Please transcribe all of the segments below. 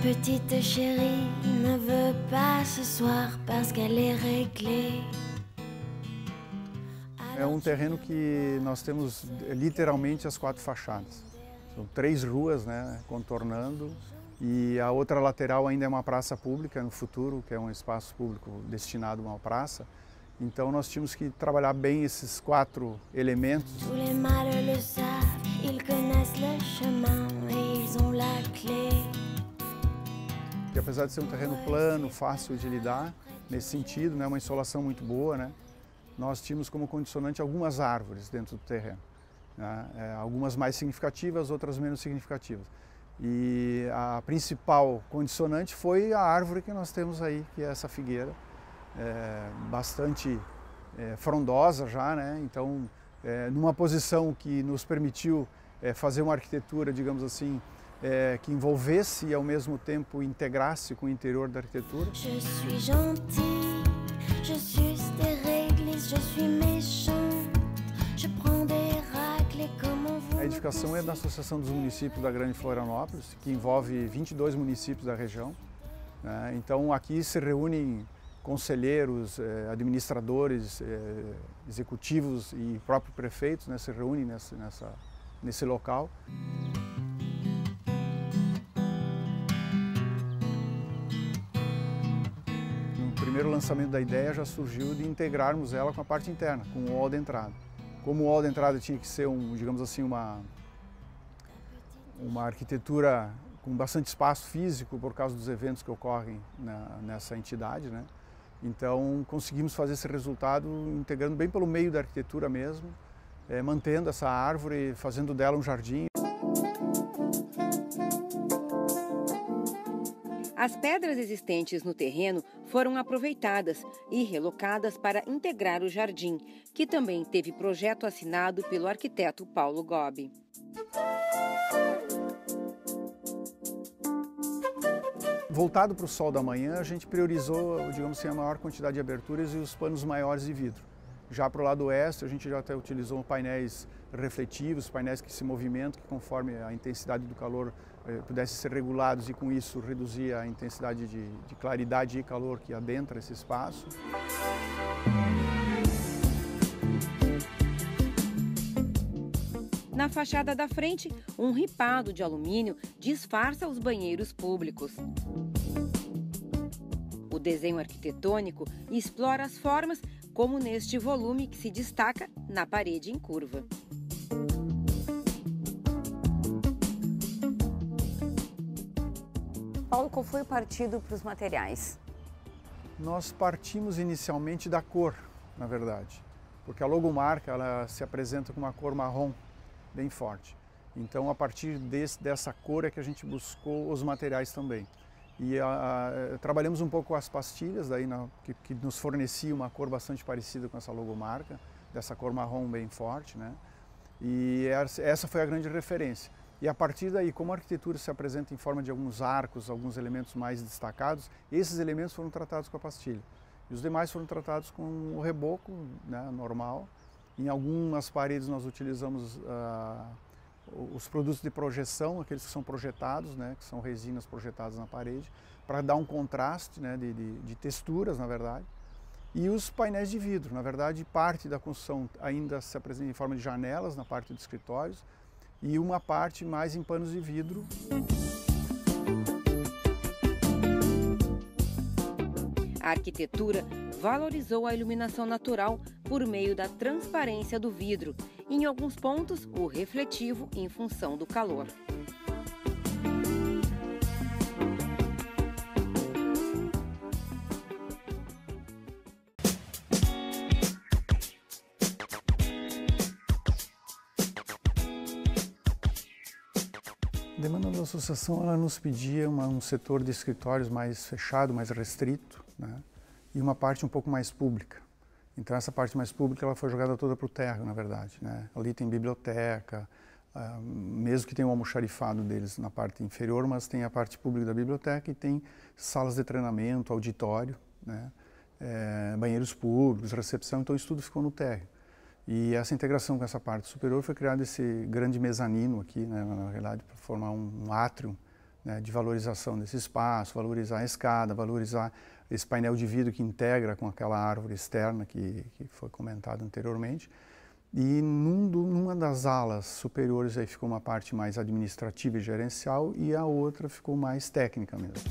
petite chérie ne veut pas ce soir parce qu'elle est réglée. É um terreno que nós temos literalmente as 4 fachadas. São 3 ruas, né, contornando, e a outra lateral ainda é uma praça pública no futuro, que é um espaço público destinado a uma praça. Então nós tínhamos que trabalhar bem esses 4 elementos. Tous les mâles le savent, ils connaissent le chemin et ils ont la clé. Que apesar de ser um terreno plano, fácil de lidar, nesse sentido, né, uma insolação muito boa, né, nós tínhamos como condicionante algumas árvores dentro do terreno, né, algumas mais significativas, outras menos significativas. E a principal condicionante foi a árvore que nós temos aí, que é essa figueira, bastante frondosa já, né, então numa posição que nos permitiu fazer uma arquitetura, digamos assim, que envolvesse e ao mesmo tempo integrasse com o interior da arquitetura. Je suis gentil, je suis des réglisses, je suis méchant, je prends des raclés comme on vous. A edificação é da Associação dos Municípios da Grande Florianópolis, que envolve 22 municípios da região, né? Então aqui se reúnem conselheiros, administradores, executivos e próprios prefeitos, né, se reúnem nesse local. O primeiro lançamento da ideia já surgiu de integrarmos ela com a parte interna, com o hall de entrada. Como o hall de entrada tinha que ser, digamos assim, uma arquitetura com bastante espaço físico por causa dos eventos que ocorrem nessa entidade, né? Então conseguimos fazer esse resultado integrando bem pelo meio da arquitetura mesmo, mantendo essa árvore, fazendo dela um jardim. As pedras existentes no terreno foram aproveitadas e relocadas para integrar o jardim, que também teve projeto assinado pelo arquiteto Paulo Gobi. Voltado para o sol da manhã, a gente priorizou, digamos assim, a maior quantidade de aberturas e os panos maiores de vidro. Já para o lado oeste, a gente já até utilizou painéis refletivos, painéis que se movimentam, que conforme a intensidade do calor pudessem ser regulados e com isso reduzir a intensidade de claridade e calor que adentra esse espaço. Na fachada da frente, um ripado de alumínio disfarça os banheiros públicos. O desenho arquitetônico explora as formas, como neste volume que se destaca na parede em curva. Paulo, qual foi o partido para os materiais? Nós partimos inicialmente da cor, na verdade, porque a logomarca ela se apresenta com uma cor marrom bem forte. Então, a partir dessa cor é que a gente buscou os materiais também. E trabalhamos um pouco as pastilhas, daí, que nos fornecia uma cor bastante parecida com essa logomarca, dessa cor marrom bem forte, né? E essa foi a grande referência. E a partir daí, como a arquitetura se apresenta em forma de alguns arcos, alguns elementos mais destacados, esses elementos foram tratados com a pastilha. E os demais foram tratados com o reboco, né, normal. Em algumas paredes nós utilizamos os produtos de projeção, aqueles que são projetados, né, que são resinas projetadas na parede, para dar um contraste, né, de texturas, na verdade. E os painéis de vidro, na verdade, parte da construção ainda se apresenta em forma de janelas na parte dos escritórios e uma parte mais em panos de vidro. A arquitetura valorizou a iluminação natural por meio da transparência do vidro e, em alguns pontos, o refletivo em função do calor. A demanda da associação ela nos pedia um setor de escritórios mais fechado, mais restrito, né? E uma parte um pouco mais pública. Então essa parte mais pública ela foi jogada toda para o térreo, na verdade, né? Ali tem biblioteca, mesmo que tenha um almoxarifado deles na parte inferior, mas tem a parte pública da biblioteca e tem salas de treinamento, auditório, né? Banheiros públicos, recepção, então isso tudo ficou no térreo. E essa integração com essa parte superior foi criado esse grande mezanino aqui, né, na realidade, para formar um átrio, né, de valorização desse espaço, valorizar a escada, valorizar esse painel de vidro que integra com aquela árvore externa que foi comentado anteriormente. E numa das alas superiores aí ficou uma parte mais administrativa e gerencial e a outra ficou mais técnica mesmo.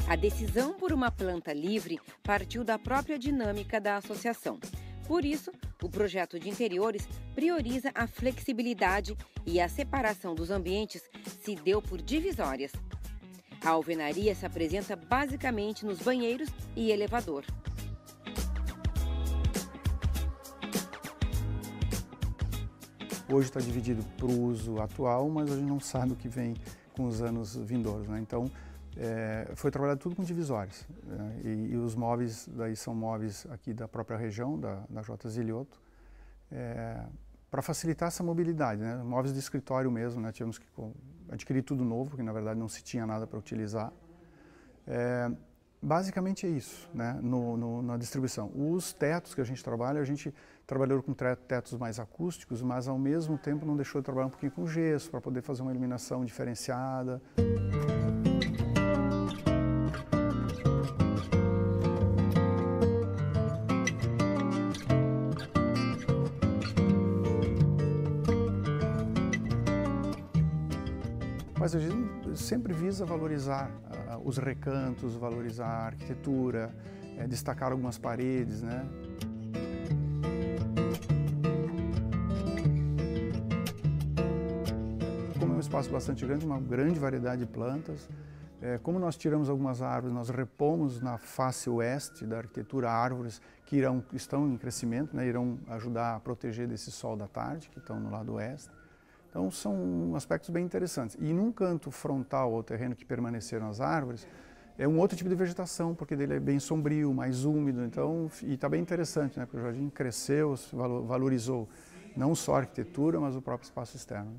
A decisão por uma planta livre partiu da própria dinâmica da associação. Por isso, o projeto de interiores prioriza a flexibilidade e a separação dos ambientes se deu por divisórias. A alvenaria se apresenta basicamente nos banheiros e elevador. Hoje está dividido para o uso atual, mas a gente não sabe o que vem com os anos vindouros, né? Então, foi trabalhado tudo com divisórias, né? E os móveis daí são móveis aqui da própria região, da J. Zilioto, para facilitar essa mobilidade, né? Móveis de escritório mesmo, né? Tivemos que adquirir tudo novo, porque na verdade não se tinha nada para utilizar. Basicamente é isso, né, na distribuição. Os tetos que a gente trabalhou com tetos mais acústicos, mas ao mesmo tempo não deixou de trabalhar um pouquinho com gesso, para poder fazer uma iluminação diferenciada. Mas a gente sempre visa valorizar os recantos, valorizar a arquitetura, destacar algumas paredes, né? Como é um espaço bastante grande, uma grande variedade de plantas, como nós tiramos algumas árvores, nós repomos na face oeste da arquitetura árvores que estão em crescimento, né? Irão ajudar a proteger desse sol da tarde, que estão no lado oeste. Então são aspectos bem interessantes. E num canto frontal ao terreno que permaneceram as árvores, é um outro tipo de vegetação, porque dele é bem sombrio, mais úmido, então, e está bem interessante, né? Porque o jardim cresceu, valorizou não só a arquitetura, mas o próprio espaço externo.